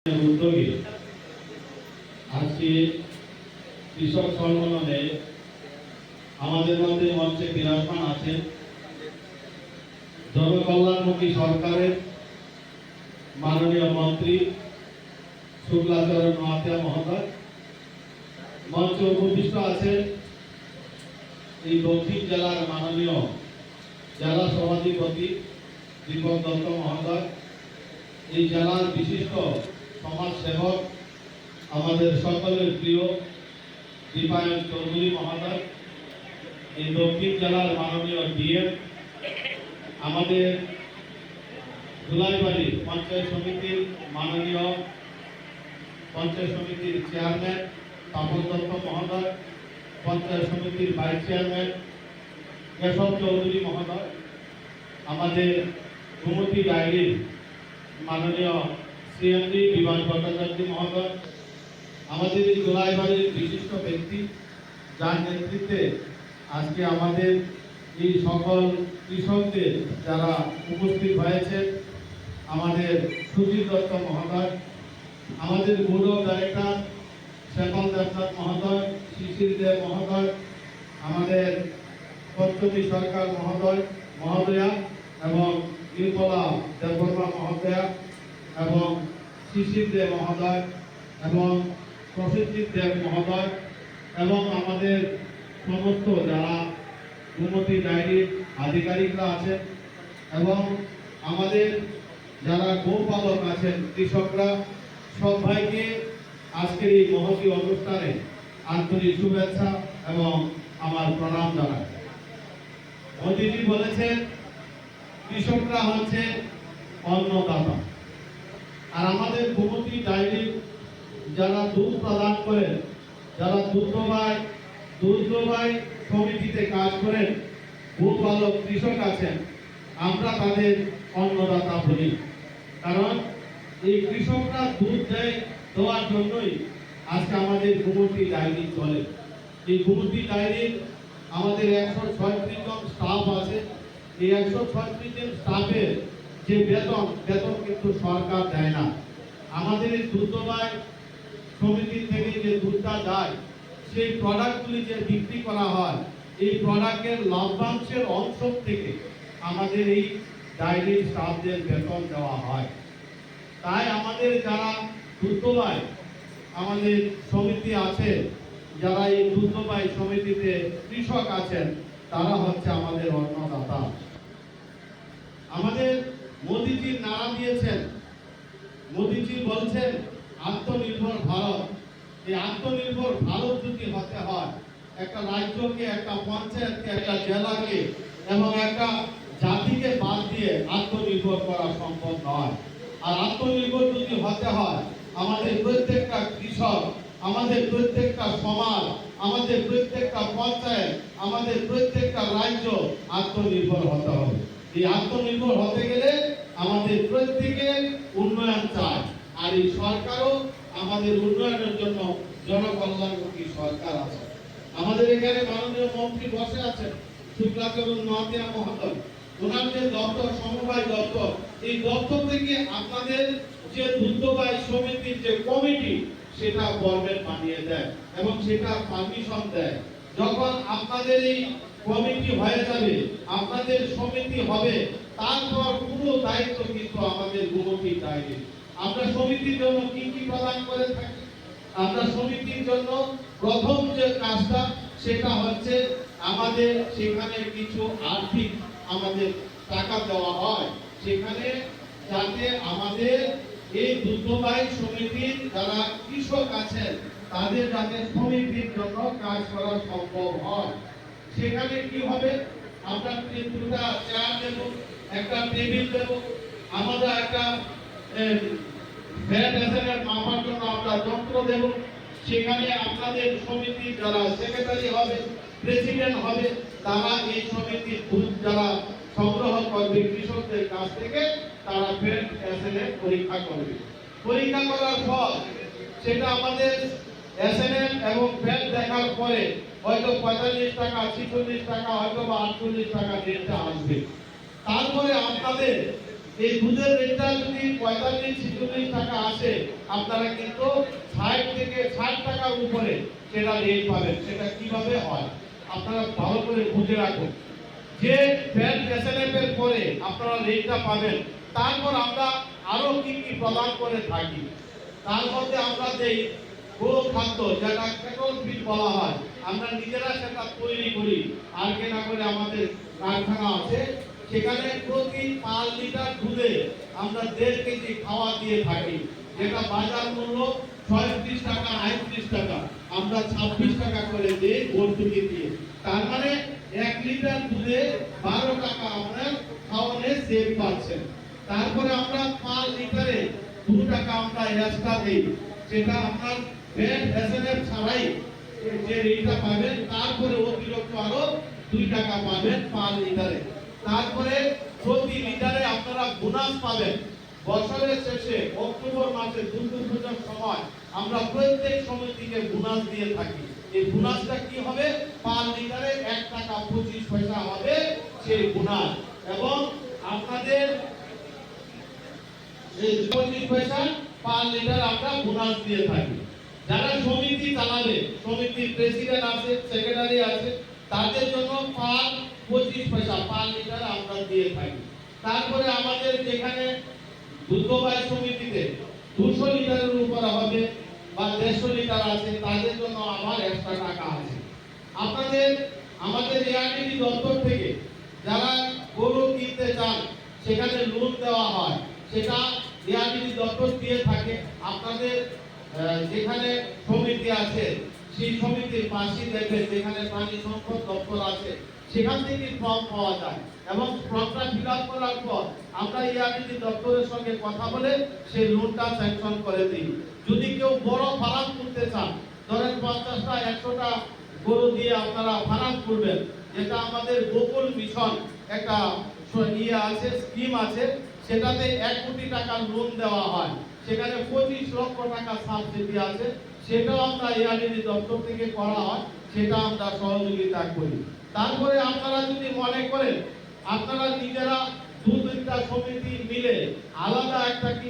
উদ্যোগে আজকে কৃষক সম্মেলনে আমাদের মধ্যে মঞ্চে বিরাজমান আছেন জনকল্যাণমুখী সরকারের মাননীয় মন্ত্রী শুক্লাচরণ নোয়াতিয়া মহোদয়। মঞ্চে উপবিষ্ট আছেন এই দক্ষিণ জেলার মাননীয় জেলা সভাধিপতি দীপক দত্ত মহোদয়, এই জেলার বিশিষ্ট সমাজ সেবক আমাদের সকলের প্রিয় দীপায়ন চৌধুরী মহোদয়, এই দক্ষিণ জেলার মাননীয় ডিএম, আমাদের ধুলাইবাড়ি পঞ্চায়েত সমিতির মাননীয় পঞ্চায়েত সমিতির চেয়ারম্যান তাপস দত্ত মহোদয়, পঞ্চায়েত সমিতির ভাইস চেয়ারম্যান কেশব চৌধুরী মহোদয়, আমাদের গোমতী ডায়েরির মাননীয় সিএমডি বিমান ভট্টাচার্য মহোদয়, আমাদের এই ধুলাইবাড়ির বিশিষ্ট ব্যক্তি যার নেতৃত্বে আজকে আমাদের এই সকল কৃষকদের যারা উপস্থিত হয়েছে, আমাদের সুজিত দত্ত মহোদয়, আমাদের বোর্ড অফ ডাইরেক্টর শেখল দেবনাথ মহোদয়, শিশির দেব মহোদয়, আমাদের পঞ্চমী সরকার মহোদয়া এবং নির্মলা দেববর্মা মহোদয়া এবং শিশির দেব মহোদয় এবং প্রসেনজিৎ দেব মহোদয় এবং আমাদের সমস্ত যারা গোমতী ডায়েরির আধিকারিকরা আছেন এবং আমাদের যারা গোপালক আছেন কৃষকরা, সবাইকে আজকের এই মহতী অনুষ্ঠানে আন্তরিক শুভেচ্ছা এবং আমার প্রণাম জানাই। মোদীজি বলেছেন কৃষকরা হচ্ছে অন্নদাতা, আর আমাদের গোমতী ডায়েরি যারা দুধ প্রদান করেন, যারা দুগ্ধবাই সমিতিতে কাজ করেন, গোপালক কৃষক আছেন, আমরা তাদের অন্নদাতা বলি। কারণ এই কৃষকরা দুধ দেওয়ার জন্যই আজকে আমাদের গোমতী ডায়েরি চলে। এই গোমতী ডায়েরির আমাদের 136 জন স্টাফ আছে। এই 136 জন স্টাফের যে বেতন কিন্তু সরকার দেয় না। আমাদের এই দুগ্ধবাই সমিতি থেকে যে দুধটা যায়, সেই প্রোডাক্টগুলি যে বিক্রি করা হয়, এই প্রোডাক্টের লাভ্যাংশের অংশ থেকে আমাদের এই ডায়েরির স্টাফদের বেতন দেওয়া হয়। তাই আমাদের যারা দুগ্ধবাই আমাদের সমিতি আছে, যারা এই দুগ্ধবাই সমিতিতে কৃষক আছেন, তারা হচ্ছে আমাদের অন্নদাতা। আমাদের মোদীজি নারা দিয়েছেন, মোদীজি বলছেন আত্মনির্ভর ভারত। এই আত্মনির্ভর ভারত যদি হতে হয়, একটা রাজ্যকে, একটা পঞ্চায়েতকে, একটা জেলাকে এবং একটা জাতিকে বাদ দিয়ে আত্মনির্ভর করা সম্ভব নয়। আর আত্মনির্ভর যদি হতে হয়, আমাদের প্রত্যেকটা কৃষক, আমাদের প্রত্যেকটা সমাজ, আমাদের প্রত্যেকটা পঞ্চায়েত, আমাদের প্রত্যেকটা রাজ্য আত্মনির্ভর হতে হবে। এই আত্মনির্ভর হতে গেলে আমাদের প্রত্যেকের উন্নয়ন চাই, আর এই সরকারও আমাদের উন্নয়নের জন্য জনকল্যাণমুখী সরকার আছে। আমাদের এখানে মাননীয় মন্ত্রী বসে আছেন শুক্লাচরণ নোয়াতিয়া মহোদয়, ওনার যে দপ্তর সমবায় দপ্তর, এই দপ্তর থেকে আপনাদের যে দুগ্ধবাই সমিতির যে কমিটি, সেটা গভর্নমেন্ট বানিয়ে দেয় এবং সেটা পারমিশন দেয়। যখন আপনাদের এই কমিটি হয়ে যাবে, আপনাদের সমিতি হবে, তারপর পুরো দায়িত্ব কিন্তু আমাদের গোমতী ডায়েরি। আমরা সমিতির জন্য কি কি প্রদান করে থাকি? আমরা সমিতির জন্য প্রথম যে কাজটা, সেটা হচ্ছে আমাদের সেখানে কিছু আর্থিক আমাদের টাকা দেওয়া হয়, সেখানে যাতে আমাদের এই দুগ্ধবাই সমিতির যারা কৃষক আছেন, তাদের যাতে সমিতির জন্য কাজ করা সম্ভব হয়। সেখানে কি হবে, আমরা দুটা চেয়ার দেব, একটা টেবিল দেব, আমরা একটা ফ্যাট এসেনের মাপার জন্য আমরা যন্ত্র দেব। সেখানে আপনাদের সমিতির যারা সেক্রেটারি হবে, প্রেসিডেন্ট হবে, তারা এই সমিতির দুধ যারা সংগ্রহ করবে কৃষকদের কাছ থেকে, তারা ফ্যাট এসেনের পরীক্ষা করবে। পরীক্ষা করার পর সেটা আমাদের এসএনএম এবং ফ্যাট দেখার পরে হয়তো 45 টাকা, 46 টাকা, হয়তো 48 টাকা রেটটা আসবে। তারপরে আপনাদের এই দুধের রেটটা যদি 45-46 টাকা আসে, আপনারা কিন্তু 60 থেকে 60 টাকার উপরে সেটা রেট পাবেন। সেটা কিভাবে হয় আপনারা ভালো করে বুঝে রাখুন। যে ফ্যাট এসএনএফ এর পরে আপনারা রেটটা পাবেন, তারপর আমরা আরো কি কি প্রদান করে থাকি। তার মধ্যে আমরা দেই গো খাদ্য, যেটা ক্যাটল ফিড বলা হয়, আমরা নিজেরা সেটা তৈরি করি। আর কেনা করে আমাদের কারখানা আছে, সেখানে প্রতি 5 লিটার দুধে আমরা 1.5 কেজি খাওয়া দিয়ে থাকি, যেটা বাজার মূল্য 36 টাকা 38 টাকা, আমরা 26 টাকা করে দিই ভর্তুকি দিয়ে। তার মানে 1 লিটার দুধে 12 টাকা আপনার খাওয়ানে সেভ পাচ্ছেন। তারপরে আমরা 5 লিটারে 2 টাকা আমরা এক্সট্রা দিই, সেটা আপনার ফ্যাট এসএনএফ ছাড়াই যে রেটটা পাবেন, তারপরে অতিরিক্ত আরো 2 টাকা পাবেন 5 লিটারে। তারপরে প্রতি লিটারে আপনারা বোনাস পাবেন। বছরের শেষে অক্টোবর মাসে দুর্গাপূজার সময় আমরা প্রত্যেক সমিতিকে বোনাস দিয়ে থাকি। এই বোনাসটা কি হবে? 5 লিটারে 1 টাকা 25 পয়সা হবে সেই বোনাস, এবং আপনাদের এই 25 পয়সা 5 লিটার আমরা বোনাস দিয়ে থাকি। যারা সমিতি চালাবে, সমিতির প্রেসিডেন্ট আছে, সেক্রেটারি আছে, তাদের জন্য 25 পয়সা 5 লিটার আমরা দিয়ে থাকি। তারপরে আমাদের যেখানে দুধবাই সমিতিতে 200 লিটারের উপর হবে বা 150 লিটার আছে, তাদের জন্য আবার এক্সট্রা টাকা আছে। আপনাদের আমাদের এআরডিডি দপ্তর থেকে যারা গরু কিনতে চান, সেখানে লোন দেওয়া হয়, সেটা এআরডিডি দপ্তর দিয়ে থাকে। আপনাদের যেখানে সমিতি আছে, সেই সমিতির পাশে দেখবেন যেখানে প্রাণী সম্পদ দপ্তর আছে, সেখান থেকে ফর্ম পাওয়া যায়, এবং ফর্মটা ফিল আপ করার পর আমরা এআরডিডি দপ্তরের সঙ্গে কথা বলে সেই লোনটা স্যাংশন করে দিই। যদি কেউ বড় ফার্ম করতে চান, ধরেন 50টা 100টা গরু দিয়ে আপনারা ফার্ম করবেন, যেটা আমাদের গোকুল মিশন একটা আছে, স্কিম আছে, সেটাতে 1 কোটি টাকা লোন দেওয়া হয়, সেখানে 25 লক্ষ টাকা সাবসিডি আছে, সেটাও আমরা এআরডিডি দপ্তর থেকে করা হয়, সেটা আমরা সহযোগিতা করি। তারপরে আপনারা যদি মনে করেন আপনারা নিজেরা 2-3টা সমিতি মিলে আলাদা একটা কি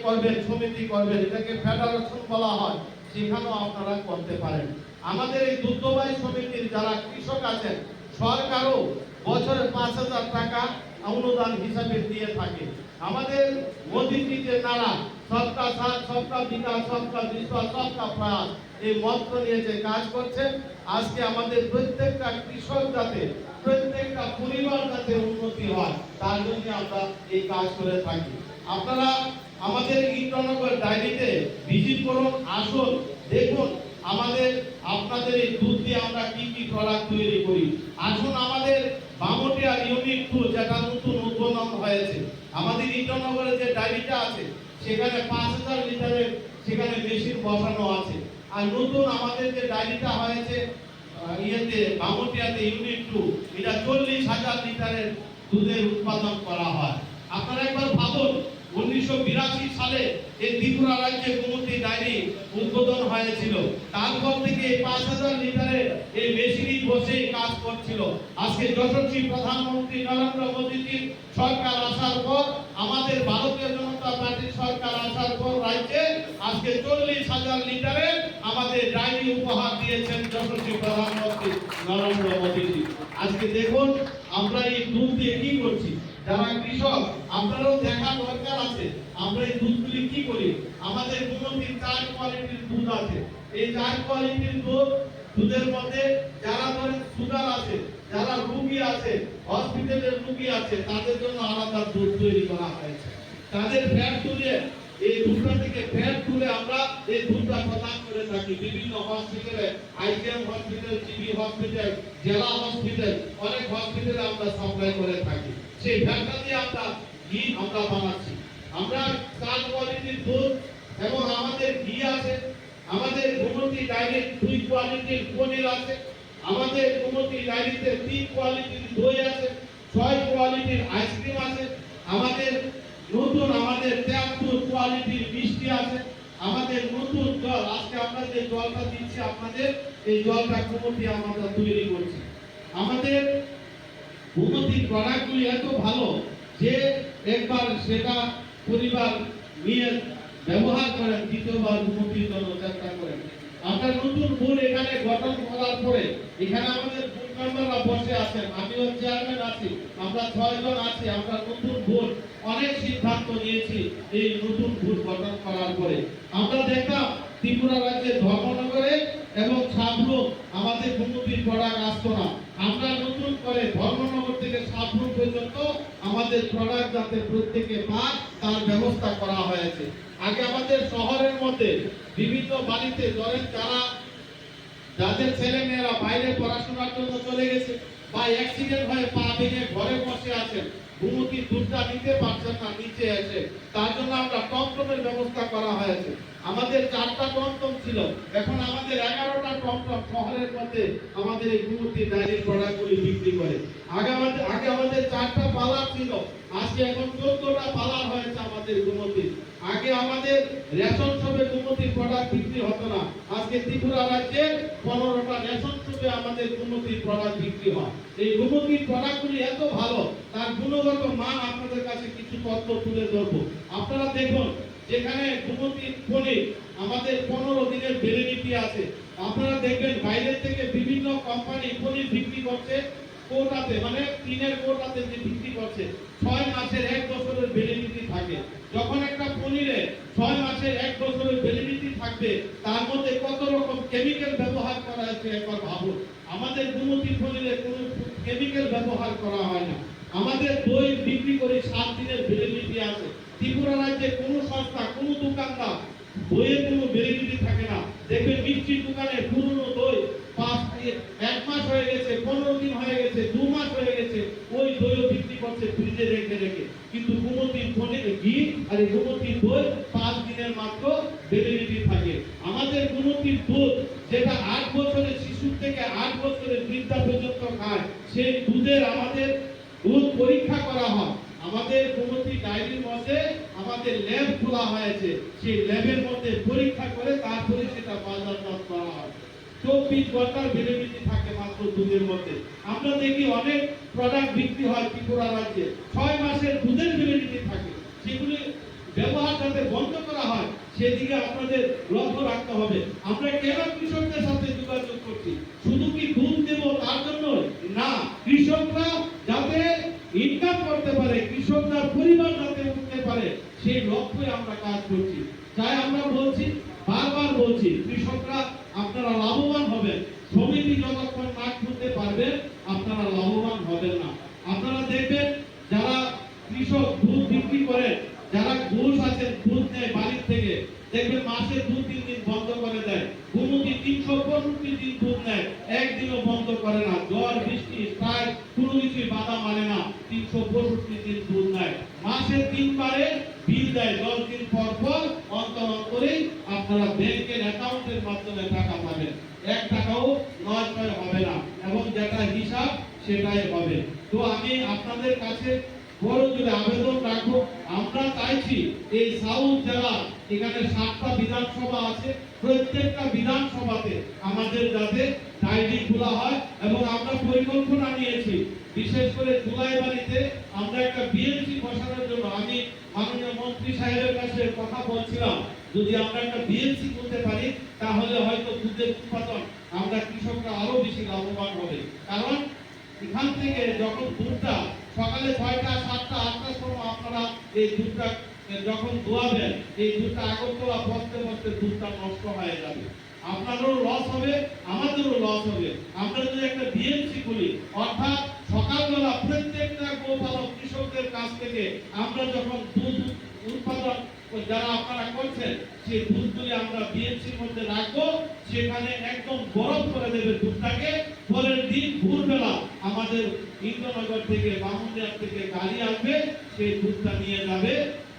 করবেন, সমিতি করবেন, এটাকে ফেডারেশন বলা হয়, সেখানেও আপনারা করতে পারেন। আমাদের এই দুধবাই সমিতির যারা কৃষক আছেন, সরকারও বছরে 5,000 টাকা অনুদান হিসাবে দিয়ে থাকে। আমাদের মোদীজি যে নারা সবকা সাথ, সবকা বিকাশ, সবকা বিশ্বাস, সবকা প্রয়াস, এই মন্ত্র নিয়ে যে কাজ করছে, আজকে আমাদের প্রত্যেকটা কৃষক যাতে, প্রত্যেকটা পরিবার যাতে উন্নতি হয়, তার জন্য আমরা এই কাজ করে থাকি। আপনারা আমাদের ইন্দ্রনগর ডায়েরিতে ভিজিট করুন, আসুন, দেখুন আমাদের আপনাদের এই দুধ দিয়ে আমরা কি কি প্রোডাক্ট তৈরি করি। আসুন আমাদের বামটিয়া ইউনিট 2 যেটা নতুন উদ্বোধন হয়েছে, আমাদের ইন্দ্রনগরে যে ডায়েরিটা আছে, সেখানে 5,000 লিটারের সেখানে মেশিন বসানো আছে। আর নতুন আমাদের যে ডায়েরিটা হয়েছে বামটিয়াতে ইউনিট 2, এটা 40,000 লিটারের দুধের উৎপাদন করা হয়। আপনারা একবার ভাবুন, 1982 সালে এই ত্রিপুরা রাজ্যে গোমতী ডায়েরি উদ্বোধন হয়েছিল, তারপর থেকে 5,000 লিটারের এই মেশিনই বসে কাজ করছিল। আজকে যশস্বী প্রধানমন্ত্রী নরেন্দ্র মোদীজির সরকার আসার পর, আমাদের ভারতীয় জনতা পার্টির সরকার আসার পর রাজ্যে আজকে 40,000 লিটারের আমাদের ডায়েরি উপহার দিয়েছেন যশস্বী প্রধানমন্ত্রী নরেন্দ্র মোদীজি। আজকে দেখুন আমরা এই দুধ দিয়ে কি করছি। যারা কৃষক, আপনারাও দেখা দরকার আছে আমরা এই দুধগুলি কি করি। আমাদের গোমতীর 4 কোয়ালিটির দুধ আছে। এই 4 কোয়ালিটির দুধের মধ্যে যারা ধরেন সুগার আছে, যারা রোগী আছে, হসপিটালের রোগী আছে, তাদের জন্য আলাদা দুধ তৈরি করা হয়েছে। তাদের ফ্যাট তুলে, এই দুধটা থেকে ফ্যাট তুলে আমরা এই দুধটা প্রদান করে থাকি বিভিন্ন হসপিটালে, আইজিএম হসপিটাল, জিবি হসপিটাল, জেলা হসপিটাল, অনেক হসপিটালে আমরা সাপ্লাই করে থাকি। সেই ফ্যাটটা দিয়ে আমরা বানাচ্ছি। আমরা 4 কোয়ালিটির দুধ, এবং আমাদের ঘি আছে, আমাদের গোমতী ডায়েরির 2 কোয়ালিটির পনির আছে, আমাদের গোমতী ডায়েরিতে 3 কোয়ালিটির দই আছে, 6 কোয়ালিটির আইসক্রিম আছে, আমাদের নতুন 73 কোয়ালিটির মিষ্টি আছে, আমাদের নতুন জল, আজকে আমরা যে জলটা দিচ্ছি আপনাদের, এই জলটা গোমতী আমরা তৈরি করছি। আমাদের গোমতীর প্রোডাক্টগুলি এত ভালো যে একবার সেটা পরিবার নিয়ে ব্যবহার করেন, দ্বিতীয়বার উন্নতির জন্য চেষ্টা করেন। আমরা নতুন বোর্ড এখানে গঠন করার পরে এখানে আমাদের বোর্ড মেম্বাররা বসে আছেন, আমিও চেয়ারম্যান আছি, আমরা 6 জন আছি। আমরা নতুন বোর্ড অনেক সিদ্ধান্ত নিয়েছি এই নতুন বোর্ড গঠন করার পরে। আমরা দেখলাম ত্রিপুরা রাজ্যের ধর্মনগরে এবং সাবরুম আমাদের উন্নতির প্রোডাক্ট আসতো না। আমরা নতুন করে ধর্মনগর থেকে সাবরুম পর্যন্ত আমাদের প্রোডাক্ট যাতে প্রত্যেকে পায় তার ব্যবস্থা করা হয়েছে। আগে আমাদের শহরের মধ্যে বিভিন্ন বাড়িতে ধরেন যাদের ছেলে মেয়েরা বাইরে পড়াশোনার জন্য চলে গেছে বা অ্যাক্সিডেন্ট হয়ে পা ভেঙে ঘরে বসে আছেন, ঘুমুতির দুধটা নিতে পারছেন না নিচে এসে, তার জন্য আমরা টমটমের ব্যবস্থা করা হয়েছে। আমাদের 4টা টমটম ছিল, এখন আমাদের 11টা টমটম শহরের মধ্যে আমাদের এই ঘুমুতির ডায়েরির প্রোডাক্টগুলি বিক্রি করে। আগে আমাদের 4টা পার্লার ছিল, আজকে এখন 14টা পার্লার হয়েছে আমাদের ঘুমুতির। আগে আমাদের রেশন শপে ঘুমুতির প্রোডাক্ট বিক্রি হতো না, আজকে ত্রিপুরা রাজ্যে 15টা রেশন শপে আমাদের ঘুমুতির প্রোডাক্ট বিক্রি হয়। এই ঘুমুতির প্রোডাক্টগুলি এত ভালো, তার গুণগত মান আপনাদের কাছে কিছু তথ্য তুলে ধরবো। আপনারা দেখুন, যেখানে ঘুমুতির পনির আমাদের 15 দিনের ভ্যালিডিটি আছে। আপনারা দেখবেন বাইরে থেকে বিভিন্ন কোম্পানি পনির বিক্রি করছে কোটাতে, মানে টিনের কোটাতে যে বিক্রি করছে 6 মাসের 1 বছরের ভ্যালিডিটি থাকে। যখন একটা পনিরে 6 মাসের 1 বছরের ভ্যালিডিটি থাকবে, তার মধ্যে কত রকম কেমিক্যাল ব্যবহার করা হয়েছে একবার ভাবুন। আমাদের ঘুমুতির পনিরে কোনো কেমিক্যাল ব্যবহার করা হয় না। আমাদের দই বিক্রি করে 7 দিনের ভ্যালিডিটি আছে। ত্রিপুরা রাজ্যে কোনো সংস্থা, কোনো দোকানদার দইয়ের কোনো ভ্যালিডিটি থাকে না। দেখবেন মিষ্টির দোকানে পুরনো দই 1 মাস হয়ে গেছে, 15 দিন হয়ে গেছে, 2 মাস হয়ে গেছে, ওই দইও বিক্রি করছে ফ্রিজে রেখে রেখে। কিন্তু ঘুমুতির ঘি আর ঘুমুতির দই 5 দিনের মাত্র ভ্যালিডিটি থাকে। আমাদের ঘুমুতির দুধ যেটা 8 বছরের শিশু থেকে 8 বছরের বৃদ্ধা পর্যন্ত খায়, সেই দুধের আমাদের দুধ পরীক্ষা করা হয়। আমাদের ঘুমুতি ডায়েরির মধ্যে আমাদের ল্যাব খোলা হয়েছে, সেই ল্যাবের মধ্যে পরীক্ষা করে তারপরে সেটা বাজারজাত করা হয়। 24 ঘন্টার ভ্যালিডিটি থাকে মাত্র দুধের মধ্যে। আমরা দেখি অনেক প্রোডাক্ট বিক্রি হয় ত্রিপুরা রাজ্যে 6 মাসের দুধের ভ্যালিডিটি থাকে। সেগুলি ব্যবহার যাতে বন্ধ করা হয় সেদিকে আপনাদের লক্ষ্য রাখতে হবে। আমরা কেন কৃষকদের সাথে যোগাযোগ করছি? শুধু কি দুধ দেব তার জন্য না, কৃষকরা যাতে ইনকাম করতে পারে, কৃষকরা পরিবার যাতে উঠতে পারে, সেই লক্ষ্যে আমরা কাজ করছি। তাই আমরা বলছি, বারবার বলছি, কৃষকরা আপনারা লাভবান হবেন। সমিতি যতক্ষণ না খুলতে পারবেন আপনারা লাভবান হবেন না। আপনারা দেখবেন যারা কৃষক দুধ বিক্রি করেন, যারা ঘুষ আছেন, দুধ নেয় বাড়ির থেকে, দেখবেন মাসে 2-3 দিন বন্ধ করে দেয়। ঘুমুতি 365 দিন দুধ নেয়, একদিনও বন্ধ করে না। ঝড় বৃষ্টি প্রায় কোনো কিছুই বাধা মানে না, 365 দিন দুধ নেয়। মাসে 3 বারে বিল দেয়, 10 দিন পর পর অন্তরেই আপনারা ব্যাংকের অ্যাকাউন্টের মাধ্যমে টাকা পাবেন। 1 টাকাও নয় হবে না, এবং যেটা হিসাব সেটাই হবে। তো আমি আপনাদের কাছে বড় জোরে আবেদন রাখবো, আমরা চাইছি এই সাউথ জেলা, এখানে 7টা বিধানসভা আছে, প্রত্যেকটা বিধানসভাতে আমাদের যাতে ডায়েরি খোলা হয়। এবং আমরা পরিকল্পনা নিয়েছি, বিশেষ করে জুলাইবাড়িতে আমরা একটা বিএমসি বসানোর জন্য আমি মাননীয় মন্ত্রী সাহেবের কাছে কথা বলছিলাম, যদি আমরা একটা বিএমসি করতে পারি তাহলে হয়তো দুধের উৎপাদন আমরা কৃষকরা আরো বেশি লাভবান হবে। কারণ এখান থেকে যখন দুধটা সকালে 6টা 7টা 8টার সময় আপনারা এই দুধটা যখন দোয়াবেন, এই দুধটা আগরতলা বসতে বসতে দুধটা নষ্ট হয়ে যাবে, আপনারও লস হবে, আমাদেরও লস হবে। আমরা যদি একটা বিএমসি খুলি, অর্থাৎ সকালবেলা প্রত্যেকটা গোপালক কৃষকদের কাছ থেকে আমরা যখন দুধ উৎপাদন যারা আপনারা করছেন সেই দুধগুলি আমরা বিএমসির মধ্যে রাখবো, সেখানে একদম বরফ করে দেবে দুধটাকে। পরের দিন ভোরবেলা আমাদের ইন্দ্রনগর থেকে, বামুনদিয়া থেকে গাড়ি আসবে, সেই দুধটা নিয়ে যাবে।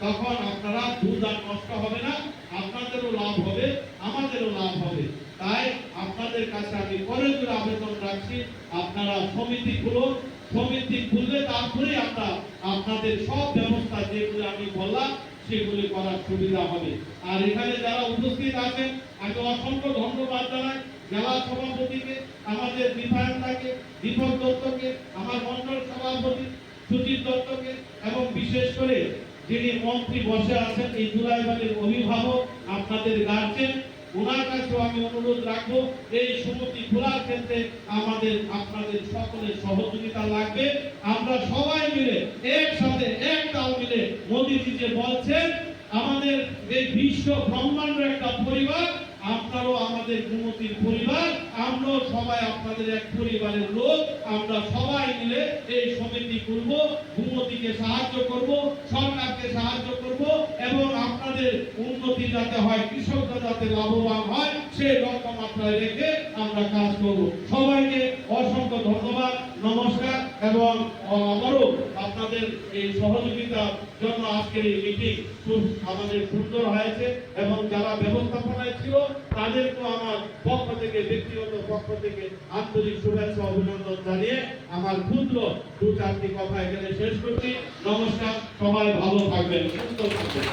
তখন আপনারা দুধ আর নষ্ট হবে না, আপনাদেরও লাভ হবে, আমাদেরও লাভ হবে। তাই আপনাদের কাছে আমি করে জোরে আবেদন রাখছি, আপনারা সমিতি খুলুন। সমিতি খুললে তারপরে আমরা আপনাদের সব ব্যবস্থা যেগুলো আমি বললাম সেগুলি করার সুবিধা হবে। আর এখানে যারা উপস্থিত আছেন আমি অসংখ্য ধন্যবাদ জানাই জেলা সভাপতিকে, আমাদের বিধায়ককে, দীপক দত্তকে, আমার মন্ডল সভাপতি সুজিত দত্তকে এবং বিশেষ করে যিনি মন্ত্রী বসে আছেন এই জুলাই বাড়ির অভিভাবক আপনাদের গার্জেন ওনার কাছেও আমি অনুরোধ রাখবো এই সমিতি খোলার ক্ষেত্রে আমাদের আপনাদের সকলের সহযোগিতা লাগবে। আমরা সবাই মিলে একসাথে এক তাল মিলে মোদিজি যে বলছেন আমাদের এই বিশ্ব ব্রহ্মাণ্ডের একটা পরিবার, আপনারাও আমাদের গুমতির পরিবার, আমরাও সবাই আপনাদের এক পরিবারের লোক। আমরা সবাই মিলে এই সমিতি করব, গুমতিকে সাহায্য করব, সরকারকে সাহায্য করব এবং আপনাদের উন্নতি যাতে হয়, কৃষকরা যাতে লাভবান হয় সেই লক্ষ্যমাত্রায় রেখে আমরা কাজ করব। সবাইকে অসংখ্য ধন্যবাদ, নমস্কার এবং আবারও আপনাদের এই সহযোগিতার জন্য আজকের এই মিটিং খুব আমাদের সুন্দর হয়েছে এবং যারা ব্যবস্থাপনায় ছিল তাদেরকেও আমার পক্ষ থেকে ব্যক্তিগত পক্ষ থেকে আন্তরিক শুভেচ্ছা অভিনন্দন জানিয়ে আমার ক্ষুদ্র দু চারটি কথা এখানে শেষ করছি। নমস্কার, সবাই ভালো থাকবেন, সুস্থ থাকবেন।